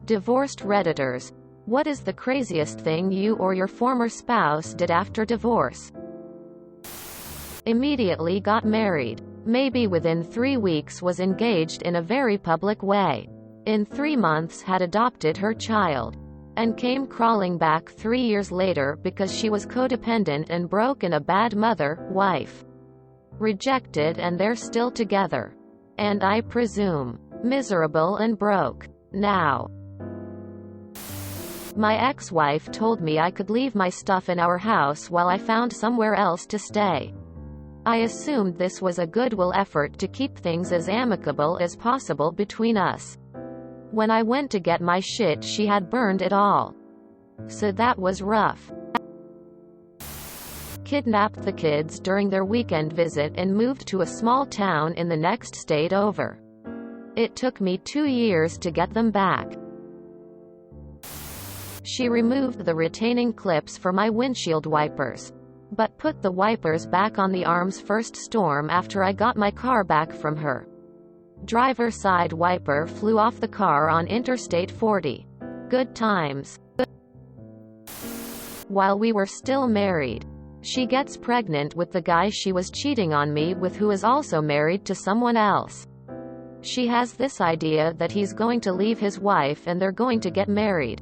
Divorced Redditors. What is the craziest thing you or your former spouse did after divorce? Immediately got married. Maybe within 3 weeks was engaged in a very public way. In 3 months had adopted her child. And came crawling back 3 years later because she was codependent and broke and a bad mother, wife. Rejected and they're still together. And I presume, miserable and broke. Now. My ex-wife told me I could leave my stuff in our house while I found somewhere else to stay. I assumed this was a goodwill effort to keep things as amicable as possible between us. When I went to get my shit, she had burned it all. So that was rough. Kidnapped the kids during their weekend visit and moved to a small town in the next state over. It took me 2 years to get them back. She removed the retaining clips for my windshield wipers, but put the wipers back on the arm's first storm after I got my car back from her. Driver side wiper flew off the car on Interstate 40. Good times. While we were still married, she gets pregnant with the guy she was cheating on me with, who is also married to someone else. She has this idea that he's going to leave his wife and they're going to get married.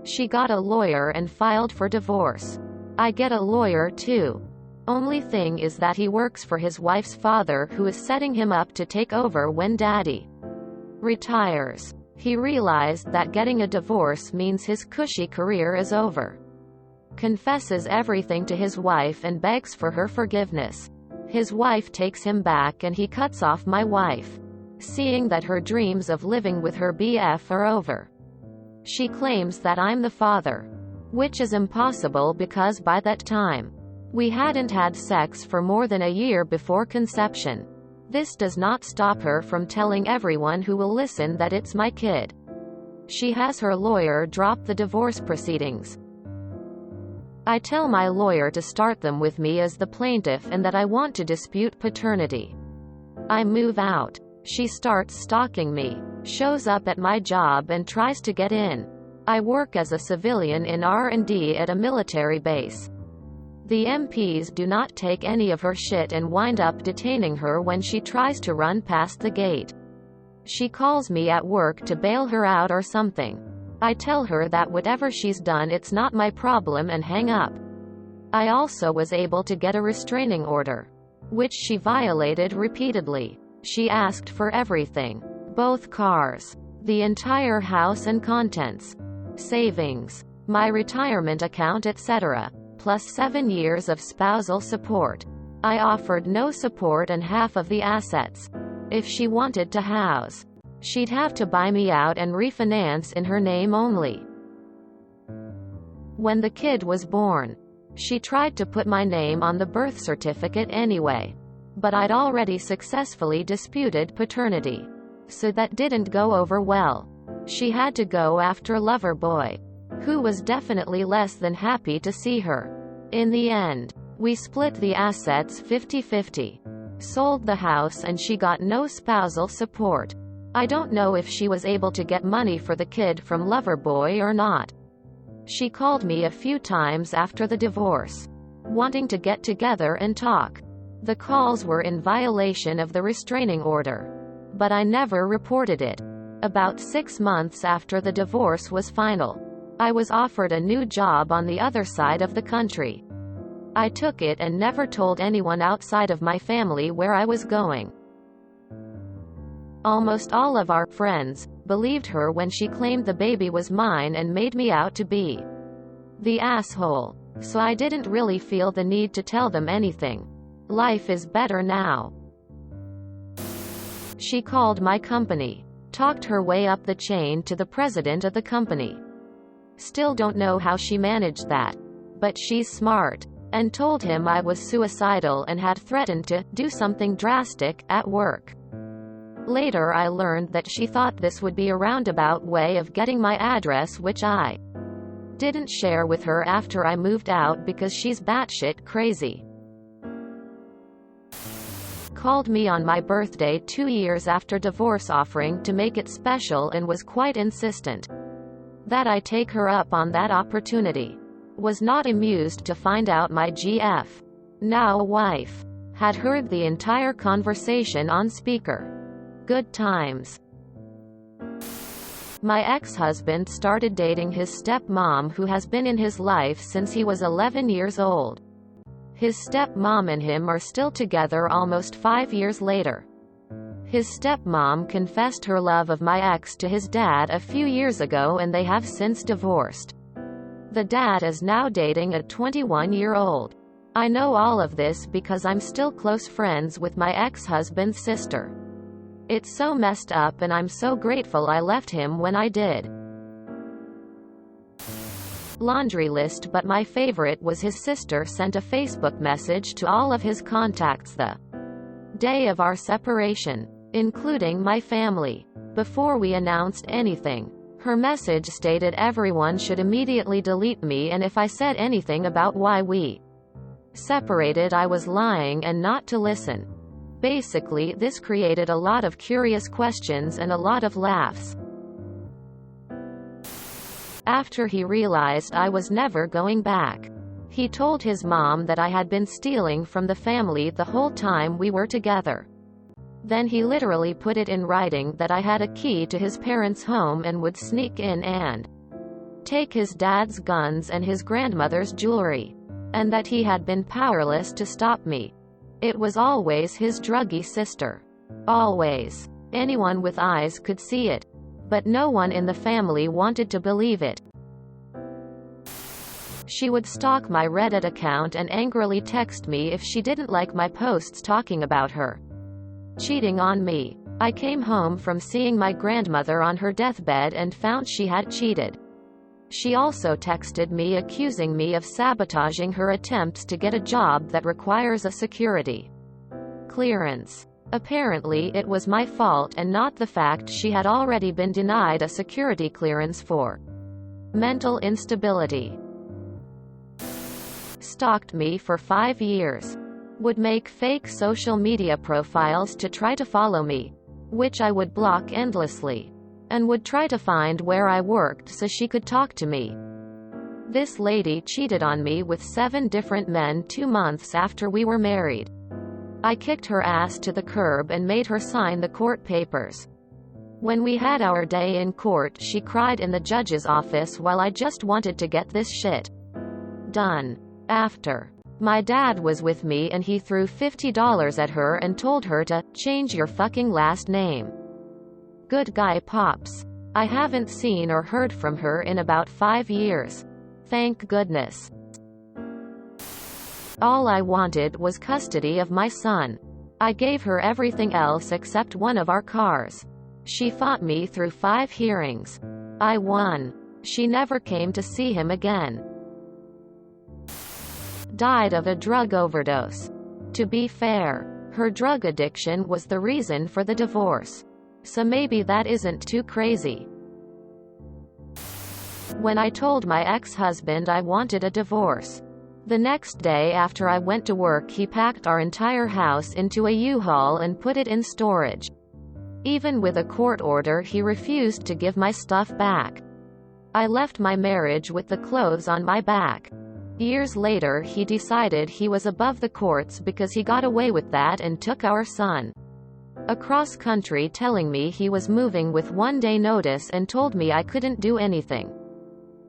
She got a lawyer and filed for divorce. I get a lawyer too. Only thing is that he works for his wife's father, who is setting him up to take over when daddy retires. He realized that getting a divorce means his cushy career is over. Confesses everything to his wife and begs for her forgiveness. His wife takes him back and he cuts off my wife, seeing that her dreams of living with her BF are over. She claims that I'm the father, which is impossible because by that time, we hadn't had sex for more than a year before conception. This does not stop her from telling everyone who will listen that it's my kid. She has her lawyer drop the divorce proceedings. I tell my lawyer to start them with me as the plaintiff and that I want to dispute paternity. I move out. She starts stalking me, shows up at my job and tries to get in. I work as a civilian in R&D at a military base. The MPs do not take any of her shit and wind up detaining her when she tries to run past the gate. She calls me at work to bail her out or something. I tell her that whatever she's done, it's not my problem, and hang up. I also was able to get a restraining order, which she violated repeatedly. She asked for everything. Both cars, the entire house and contents, savings, my retirement account, etc., plus 7 years of spousal support. I offered no support and half of the assets. If she wanted to house, she'd have to buy me out and refinance in her name only. When the kid was born, she tried to put my name on the birth certificate anyway, but I'd already successfully disputed paternity, so that didn't go over well. She had to go after Loverboy, who was definitely less than happy to see her. In the end, we split the assets 50-50. Sold the house and she got no spousal support. I don't know if she was able to get money for the kid from Loverboy or not. She called me a few times after the divorce, wanting to get together and talk. The calls were in violation of the restraining order, but I never reported it. About 6 months after the divorce was final, I was offered a new job on the other side of the country. I took it and never told anyone outside of my family where I was going. Almost all of our friends believed her when she claimed the baby was mine and made me out to be the asshole. So I didn't really feel the need to tell them anything. Life is better now. She called my company, talked her way up the chain to the president of the company. Still don't know how she managed that, but she's smart, and told him I was suicidal and had threatened to do something drastic at work. Later I learned that she thought this would be a roundabout way of getting my address, which I didn't share with her after I moved out because she's batshit crazy. Called me on my birthday 2 years after divorce offering to make it special and was quite insistent. that I take her up on that opportunity. Was not amused to find out my GF, now wife, had heard the entire conversation on speaker. Good times. My ex-husband started dating his stepmom, who has been in his life since he was 11 years old. His stepmom and him are still together almost 5 years later. His stepmom confessed her love of my ex to his dad a few years ago, and they have since divorced. The dad is now dating a 21-year-old. I know all of this because I'm still close friends with my ex-husband's sister. It's so messed up, and I'm so grateful I left him when I did. Laundry list, but my favorite was his sister sent a Facebook message to all of his contacts the day of our separation, including my family. Before we announced anything, her message stated everyone should immediately delete me, and if I said anything about why we separated, I was lying and not to listen. Basically, this created a lot of curious questions and a lot of laughs. After he realized I was never going back, he told his mom that I had been stealing from the family the whole time we were together. Then he literally put it in writing that I had a key to his parents' home and would sneak in and take his dad's guns and his grandmother's jewelry, and that he had been powerless to stop me. It was always his druggy sister. Always. Anyone with eyes could see it. But no one in the family wanted to believe it. She would stalk my Reddit account and angrily text me if she didn't like my posts talking about her cheating on me. I came home from seeing my grandmother on her deathbed and found she had cheated. She also texted me accusing me of sabotaging her attempts to get a job that requires a security clearance. Apparently it was my fault and not the fact she had already been denied a security clearance for mental instability. Stalked me for 5 years. Would make fake social media profiles to try to follow me, which I would block endlessly, and would try to find where I worked so she could talk to me. This lady cheated on me with 7 different men 2 months after we were married. I kicked her ass to the curb and made her sign the court papers. When we had our day in court, she cried in the judge's office while I just wanted to get this shit done. After, my dad was with me and he threw $50 at her and told her to change your fucking last name. Good guy Pops. I haven't seen or heard from her in about 5 years. Thank goodness. All I wanted was custody of my son. I gave her everything else except one of our cars. She fought me through 5 hearings. I won. She never came to see him again. Died of a drug overdose. To be fair, her drug addiction was the reason for the divorce. So maybe that isn't too crazy. When I told my ex-husband I wanted a divorce, the next day after I went to work, he packed our entire house into a U-Haul and put it in storage. Even with a court order, he refused to give my stuff back. I left my marriage with the clothes on my back. Years later, he decided he was above the courts because he got away with that and took our son across country, telling me he was moving with 1 day notice and told me I couldn't do anything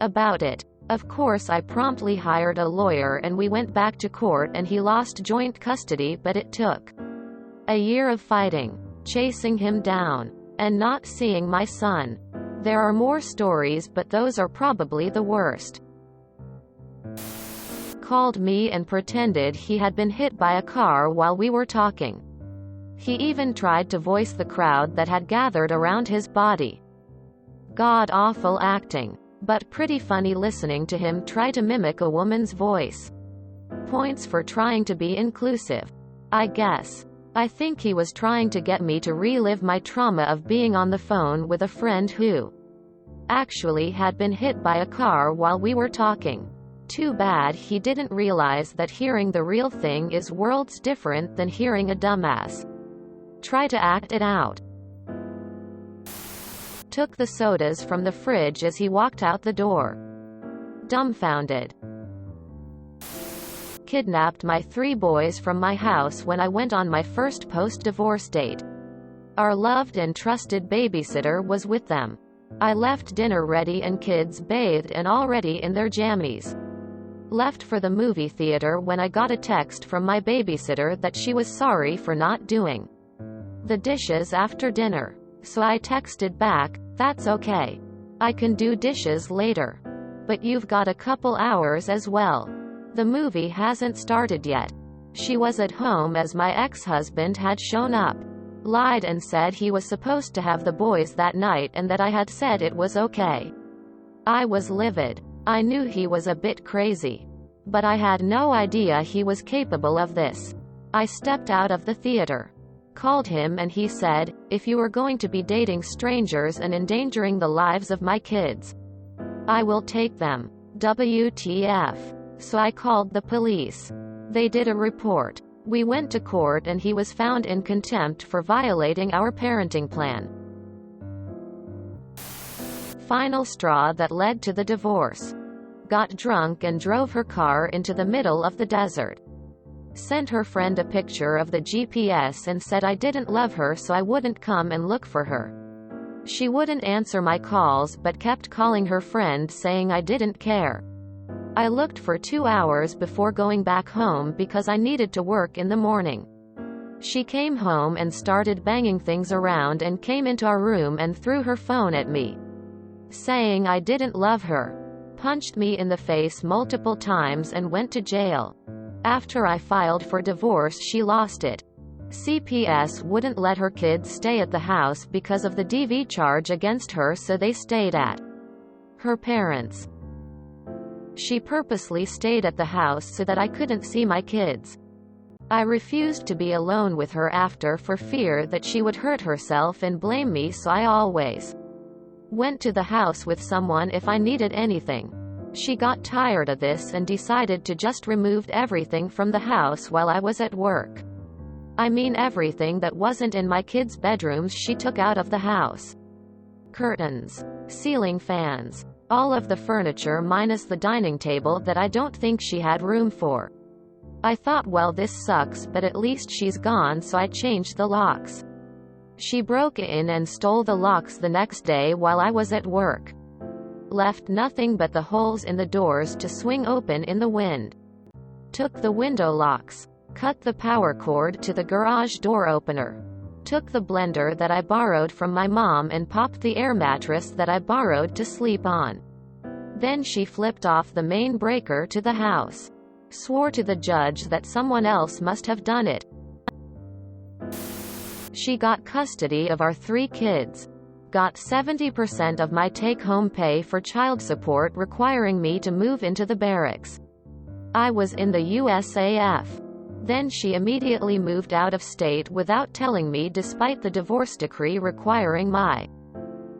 about it. Of course, I promptly hired a lawyer and we went back to court and he lost joint custody, but it took a year of fighting, chasing him down, and not seeing my son. There are more stories, but those are probably the worst. Called me and pretended he had been hit by a car while we were talking. He even tried to voice the crowd that had gathered around his body. God-awful acting, but pretty funny listening to him try to mimic a woman's voice. Points for trying to be inclusive, I guess. I think he was trying to get me to relive my trauma of being on the phone with a friend who actually had been hit by a car while we were talking. Too bad he didn't realize that hearing the real thing is worlds different than hearing a dumbass try to act it out. Took the sodas from the fridge as he walked out the door. Dumbfounded. Kidnapped my 3 boys from my house when I went on my first post-divorce date. Our loved and trusted babysitter was with them. I left dinner ready and kids bathed and already in their jammies. Left for the movie theater when I got a text from my babysitter that she was sorry for not doing the dishes after dinner. So I texted back, "That's okay. I can do dishes later. But you've got a couple hours as well. The movie hasn't started yet." She was at home as my ex-husband had shown up. Lied and said he was supposed to have the boys that night and that I had said it was okay. I was livid. I knew he was a bit crazy. But I had no idea he was capable of this. I stepped out of the theater. Called him and he said, "If you are going to be dating strangers and endangering the lives of my kids, I will take them. WTF. So I called the police. They did a report. We went to court and he was found in contempt for violating our parenting plan. Final straw that led to the divorce. Got drunk and drove her car into the middle of the desert. Sent her friend a picture of the GPS and said I didn't love her so I wouldn't come and look for her. She wouldn't answer my calls but kept calling her friend saying I didn't care. I looked for 2 hours before going back home because I needed to work in the morning. She came home and started banging things around and came into our room and threw her phone at me, saying I didn't love her. Punched me in the face multiple times and went to jail. After I filed for divorce she lost it. CPS wouldn't let her kids stay at the house because of the DV charge against her so they stayed at her parents'. She purposely stayed at the house so that I couldn't see my kids. I refused to be alone with her after for fear that she would hurt herself and blame me, so I always went to the house with someone if I needed anything. She got tired of this and decided to just remove everything from the house while I was at work. I mean everything that wasn't in my kids' bedrooms she took out of the house. Curtains, ceiling fans, all of the furniture minus the dining table that I don't think she had room for. I thought, well, this sucks, but at least she's gone, so I changed the locks. She broke in and stole the locks the next day while I was at work. Left nothing but the holes in the doors to swing open in the wind. Took the window locks. Cut the power cord to the garage door opener. Took the blender that I borrowed from my mom and popped the air mattress that I borrowed to sleep on. Then she flipped off the main breaker to the house. Swore to the judge that someone else must have done it. She got custody of our 3 kids. Got 70% of my take-home pay for child support, requiring me to move into the barracks. I was in the USAF. Then she immediately moved out of state without telling me, despite the divorce decree requiring my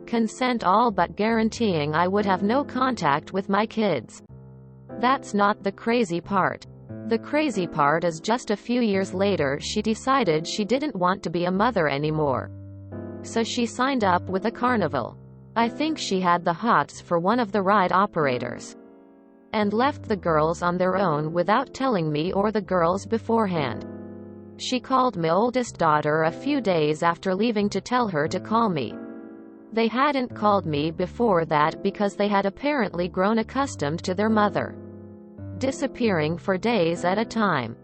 consent, all but guaranteeing I would have no contact with my kids. That's not the crazy part. The crazy part is just a few years later she decided she didn't want to be a mother anymore. So she signed up with a carnival. I think she had the hots for one of the ride operators. And left the girls on their own without telling me or the girls beforehand. She called my oldest daughter a few days after leaving to tell her to call me. They hadn't called me before that because they had apparently grown accustomed to their mother disappearing for days at a time.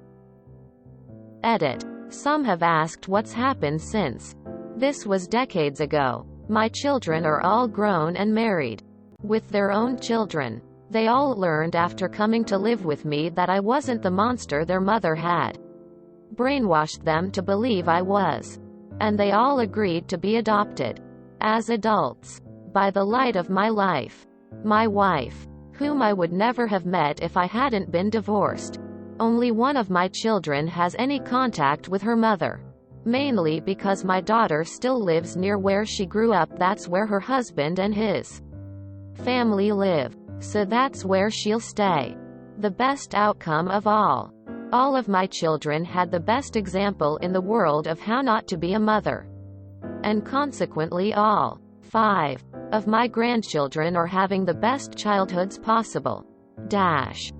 Edit. Some have asked what's happened since. This was decades ago. My children are all grown and married. With their own children. They all learned after coming to live with me that I wasn't the monster their mother had brainwashed them to believe I was. And they all agreed to be adopted. As adults. By the light of my life. My wife. Whom I would never have met if I hadn't been divorced. Only one of my children has any contact with her mother. Mainly because my daughter still lives near where she grew up. That's where her husband and his family live. So that's where she'll stay. The best outcome of all. All of my children had the best example in the world of how not to be a mother. And consequently all 5. Of my grandchildren are having the best childhoods possible. Dash.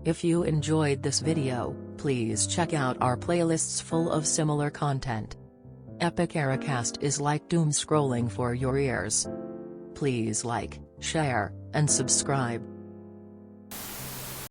If you enjoyed this video, please check out our playlists full of similar content. Epic Ericast is like doom scrolling for your ears. Please like, share, and subscribe.